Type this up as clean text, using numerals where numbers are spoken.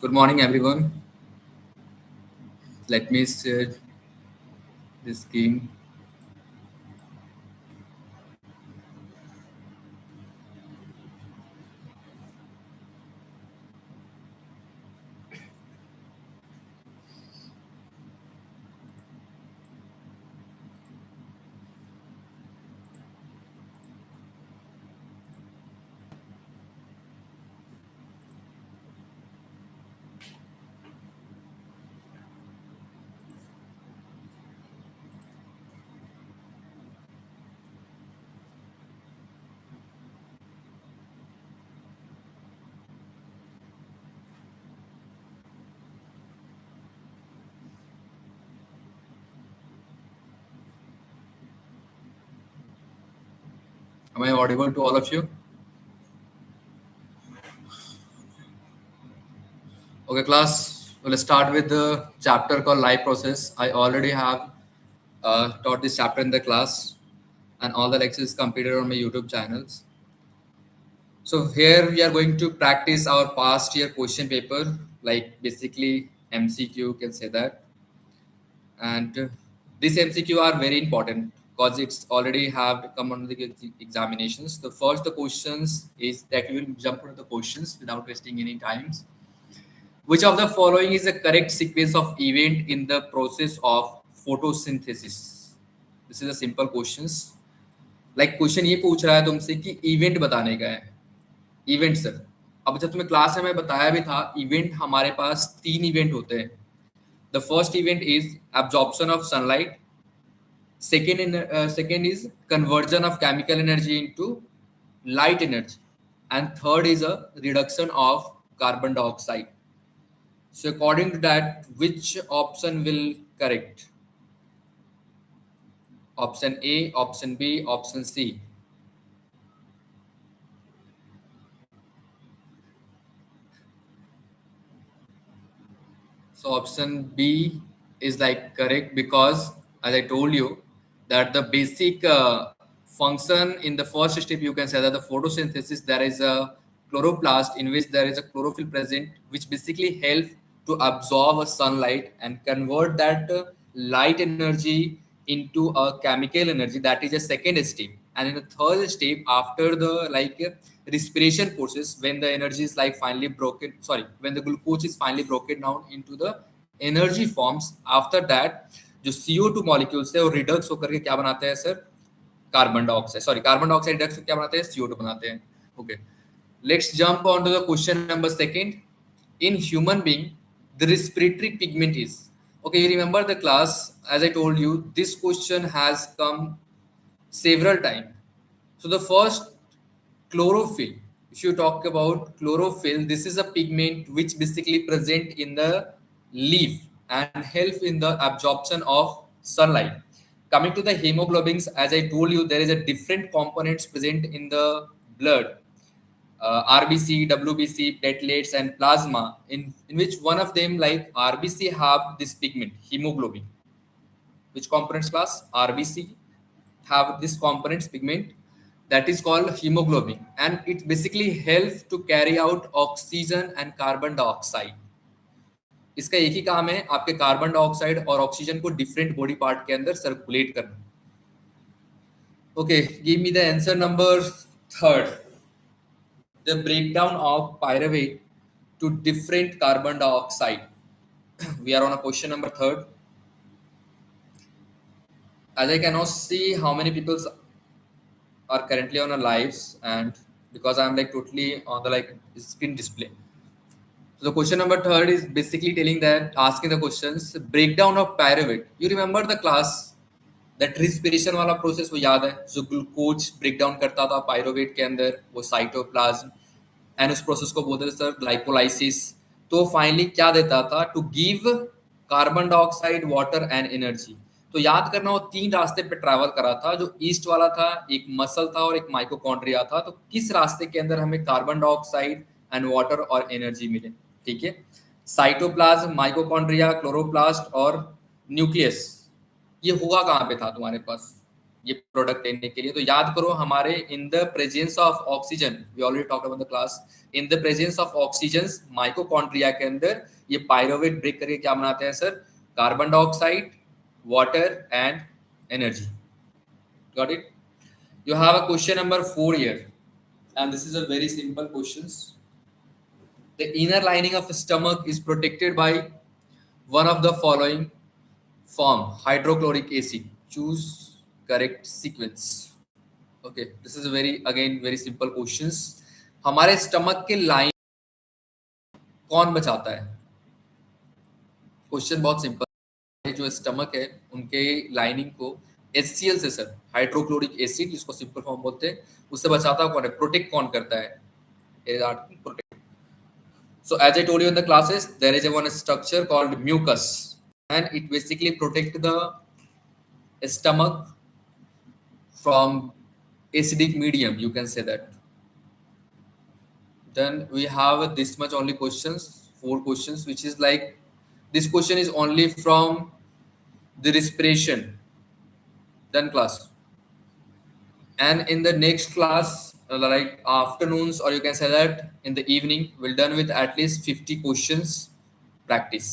Good morning, everyone. Let me share this scheme. Am I audible to all of you? Okay, class. We'll start with the chapter called Life Process. I already have taught this chapter in the class, and all the lectures completed on my YouTube channels. So here we are going to practice our past year question paper, like basically MCQ, you can say that. And this MCQ are very important because it's already have come on the examinations. The first the questions is that we will jump into the questions without wasting any times. Which of the following is the correct sequence of event in the process of photosynthesis? This is a simple questions. Like question ये पूछ रहा है तुमसे कि event बताने का है. Event sir, अब जब तुम्हें क्लास में बताया भी था, इवेंट हमारे पास 3 इवेंट होते हैं. The first event is absorption of sunlight. Second is conversion of chemical energy into light energy, and third is a reduction of carbon dioxide. So according to that, which option will correct? Option A, option B, option C. So option B is like correct because as I told you that the basic function in the first step, you can say that the photosynthesis, there is a chloroplast in which there is a chlorophyll present, which basically help to absorb a sunlight and convert that light energy into a chemical energy. That is a second step. And in the third step, after the respiration process, when the energy is like finally broken, sorry, when the glucose is finally broken down into the energy forms, after that जो CO2 molecules है वो Redux होकर के क्या बनाते हैं sir? Carbon dioxide, sorry carbon dioxide redox क्या बनाते हैं? CO2 बनाते हैं. Okay, let's jump on to the question number second. In human being, the respiratory pigment is, okay, you remember the class, as I told you, this question has come several times. So the first, chlorophyll. If you talk about chlorophyll, this is a pigment which basically present in the leaf and help in the absorption of sunlight. Coming to the hemoglobins, as I told you, there is a different components present in the blood. RBC, WBC, platelets, and plasma. In which one of them, like RBC, have this pigment, hemoglobin. Which components class? RBC have this components pigment that is called hemoglobin, and it basically helps to carry out oxygen and carbon dioxide. इसका एक ही काम है आपके carbon dioxide और oxygen को different body part के अंदर circulate करना. Okay, give me the answer number third. The breakdown of pyruvate to different carbon dioxide. We are on a question number third. As I cannot see how many people are currently on a lives, and because I'm like totally on the like screen display. So the question number third is basically telling that, asking the questions, breakdown of pyruvate. You remember the class that respiration वाला process वो याद है जो glucose breakdown करता था pyruvate के अंदर, वो साइटोप्लाज्म, एंड उस प्रोसेस को बोलते थे सर ग्लाइकोलाइसिस. तो फाइनली क्या देता था? To give carbon dioxide, water and energy. तो याद करना, वो 3 रास्ते पे ट्रैवल करा था. जो ईस्ट वाला था, एक मसल था और एक माइटोकॉन्ड्रिया था. तो किस रास्ते के अंदर हमें कार्बन डाइऑक्साइड एंड वाटर और एनर्जी मिले? ठीक है, साइटोप्लाज्म, माइटोकॉन्ड्रिया, क्लोरोप्लास्ट और न्यूक्लियस. ये हुआ कहाँ पे था तुम्हारे पास? ये प्रोडक्ट लेने के लिए। तो याद करो हमारे in the presence of oxygen, we already talked about the class, in the presence of oxygen mitochondria के अंदर ये पायरोवेट ब्रेक करके क्या बनाते हैं sir, carbon dioxide, water and energy. Got it? You have a question number 4 here, and this is a very simple questions. The inner lining of the stomach is protected by one of the following form: hydrochloric acid. Choose correct sequence. Okay, this is a very again very simple questions. हमारे stomach के line कौन बचाता है? Question बहुत simple है। जो stomach है उनके लाइनिंग को HCl से सर, हाइड्रोक्लोरिक एसिड जिसको सिंपल फॉर्म बोलते हैं, उससे बचाता कौन है, प्रोटेक्ट कौन करता है? Protect. So as I told you in the classes, there is a one structure called mucus, and it basically protect the stomach from acidic medium, you can say that. Then we have this much only questions, 4 questions, which is like, this question is only from the respiration. Done class. And in the next class, like afternoons, or you can say that in the evening, we're done with at least 50 questions practice.